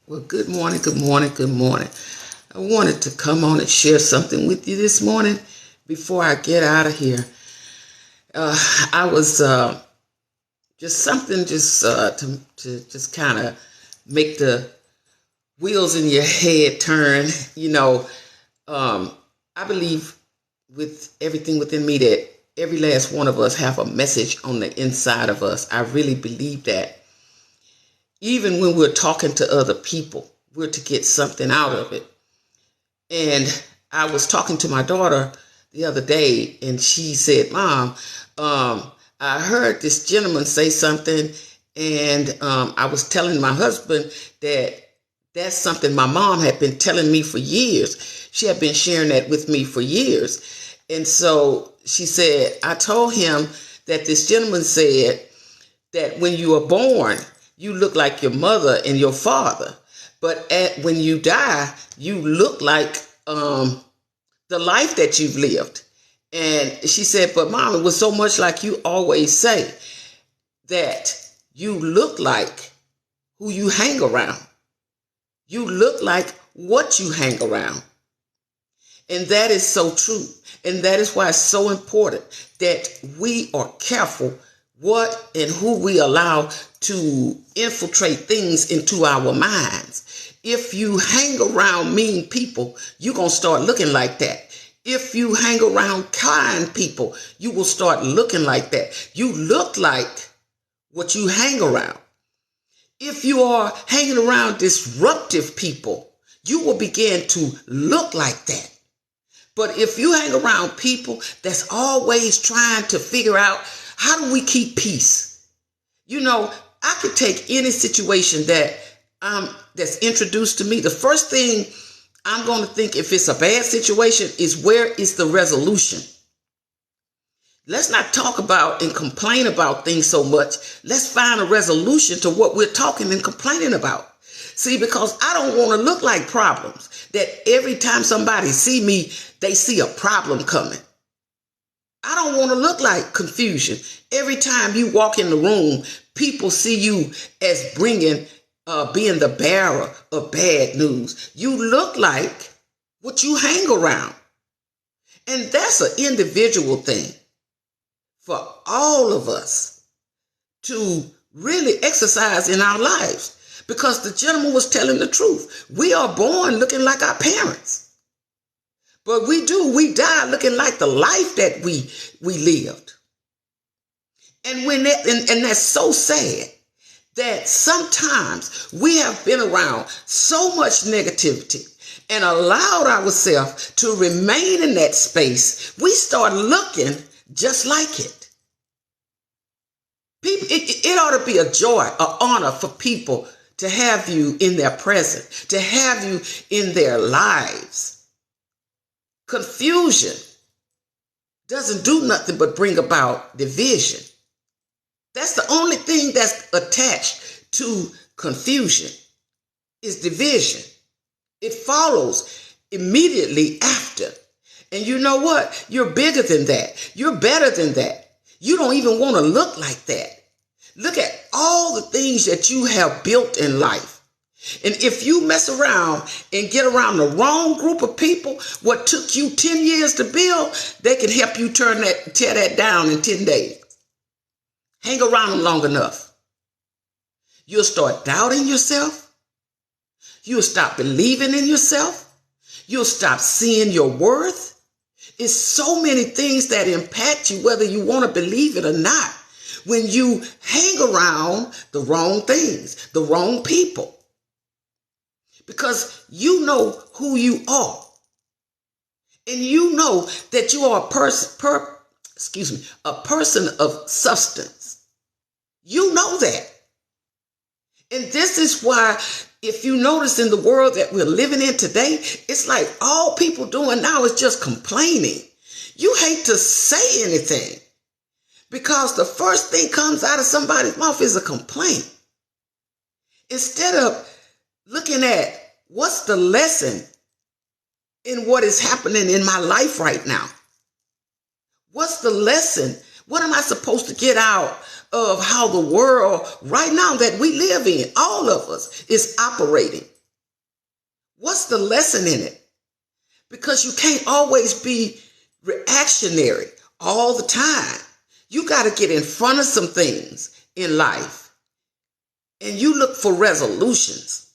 Well, good morning, good morning, good morning. I wanted to come on and share something with you this morning before I get out of here. I was just something to just kind of make the wheels in your head turn. I believe with everything within me that every last one of us have a message on the inside of us. I really believe that. Even when we're talking to other people, we're to get something out of it. And I was talking to my daughter the other day, and she said, "Mom, I heard this gentleman say something, and I was telling my husband that that's something my mom had been telling me for years. She had been sharing that with me for years." And so she said, "I told him that this gentleman said that when you are born, you look like your mother and your father. But when you die, you look like the life that you've lived." And she said, "But Mom, it was so much like you always say, that you look like who you hang around. You look like what you hang around." And that is so true. And that is why it's so important that we are careful what and who we allow to infiltrate things into our minds. If you hang around mean people, you're going to start looking like that. If you hang around kind people, you will start looking like that. You look like what you hang around. If you are hanging around disruptive people, you will begin to look like that. But if you hang around people that's always trying to figure out, how do we keep peace? I could take any situation that's introduced to me. The first thing I'm going to think, if it's a bad situation, is where is the resolution? Let's not talk about and complain about things so much. Let's find a resolution to what we're talking and complaining about. See, because I don't want to look like problems, that every time somebody see me, they see a problem coming. I don't want to look like confusion. Every time you walk in the room, people see you as being the bearer of bad news. You look like what you hang around. And that's an individual thing for all of us to really exercise in our lives. Because the gentleman was telling the truth. We are born looking like our parents. But we die looking like the life that we lived. And that's so sad that sometimes we have been around so much negativity and allowed ourselves to remain in that space. We start looking just like it. It ought to be a joy, an honor for people to have you in their presence, to have you in their lives. Confusion doesn't do nothing but bring about division. That's the only thing that's attached to confusion is division. It follows immediately after. And you know what? You're bigger than that. You're better than that. You don't even want to look like that. Look at all the things that you have built in life. And if you mess around and get around the wrong group of people, what took you 10 years to build, they can help you tear that down in 10 days. Hang around them long enough. You'll start doubting yourself. You'll stop believing in yourself. You'll stop seeing your worth. It's so many things that impact you, whether you want to believe it or not, when you hang around the wrong things, the wrong people. Because you know who you are. And you know that you are a person of substance. You know that. And this is why, if you notice in the world that we're living in today, it's like all people doing now is just complaining. You hate to say anything because the first thing comes out of somebody's mouth is a complaint. Instead of looking at what's the lesson in what is happening in my life right now? What's the lesson? What am I supposed to get out of how the world right now that we live in, all of us, is operating? What's the lesson in it? Because you can't always be reactionary all the time. You got to get in front of some things in life and you look for resolutions.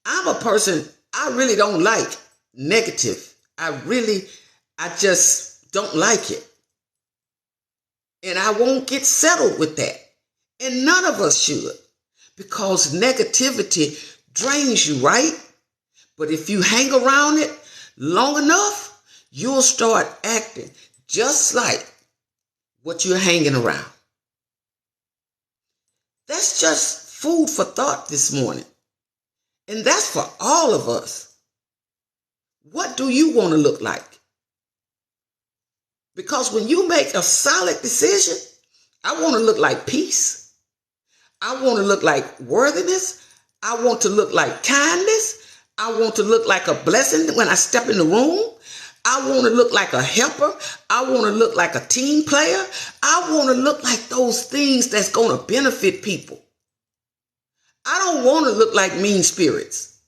I'm a person, I really don't like negative. I just don't like it. And I won't get settled with that. And none of us should, because negativity drains you, right? But if you hang around it long enough, you'll start acting just like what you're hanging around. That's just food for thought this morning. And that's for all of us. What do you want to look like? Because when you make a solid decision, I want to look like peace. I want to look like worthiness. I want to look like kindness. I want to look like a blessing when I step in the room. I want to look like a helper. I want to look like a team player. I want to look like those things that's going to benefit people. I don't want to look like mean spirits.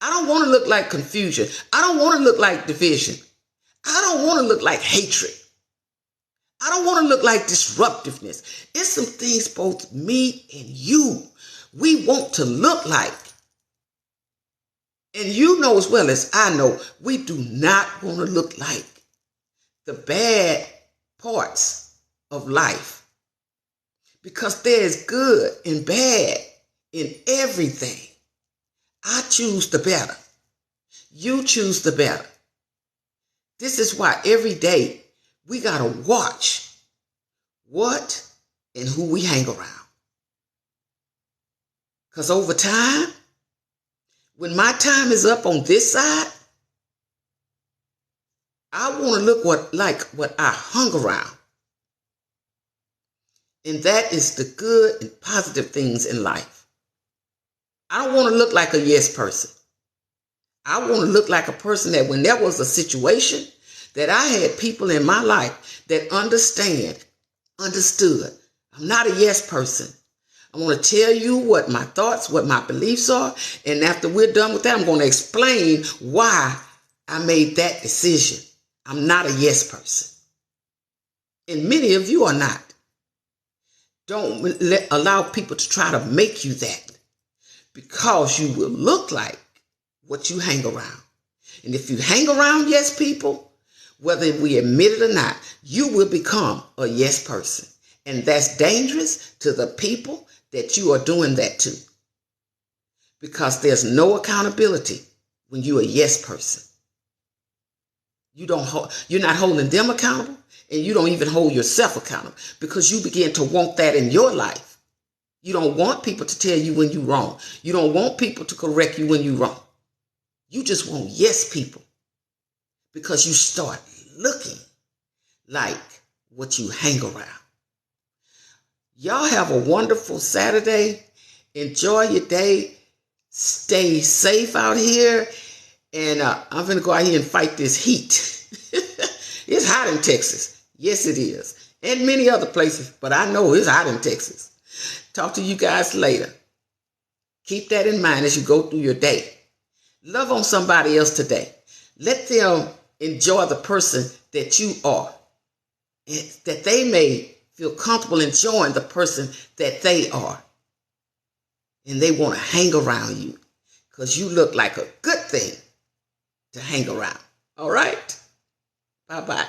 I don't want to look like confusion. I don't want to look like division. I don't want to look like hatred. I don't want to look like disruptiveness. It's some things both me and you, we want to look like. And you know as well as I know, we do not want to look like the bad parts of life. Because there's good and bad in everything. I choose the better. You choose the better. This is why every day we got to watch what and who we hang around. Because over time, when my time is up on this side, I want to look like what I hung around. And that is the good and positive things in life. I don't want to look like a yes person. I want to look like a person that when there was a situation, that I had people in my life that understood. I'm not a yes person. I want to tell you what my thoughts, what my beliefs are. And after we're done with that, I'm going to explain why I made that decision. I'm not a yes person. And many of you are not. Don't allow people to try to make you that, because you will look like what you hang around. And if you hang around yes people, whether we admit it or not, you will become a yes person. And that's dangerous to the people that you are doing that to. Because there's no accountability when you're a yes person. You're not holding them accountable, and you don't even hold yourself accountable, because you begin to want that in your life. You don't want people to tell you when you're wrong. You don't want people to correct you when you're wrong. You just want yes people, because you start looking like what you hang around. Y'all have a wonderful Saturday. Enjoy your day. Stay safe out here. And I'm going to go out here and fight this heat. It's hot in Texas. Yes, it is. And many other places. But I know it's hot in Texas. Talk to you guys later. Keep that in mind as you go through your day. Love on somebody else today. Let them enjoy the person that you are. And that they may feel comfortable enjoying the person that they are. And they want to hang around you, because you look like a good thing to hang around. All right? Bye-bye.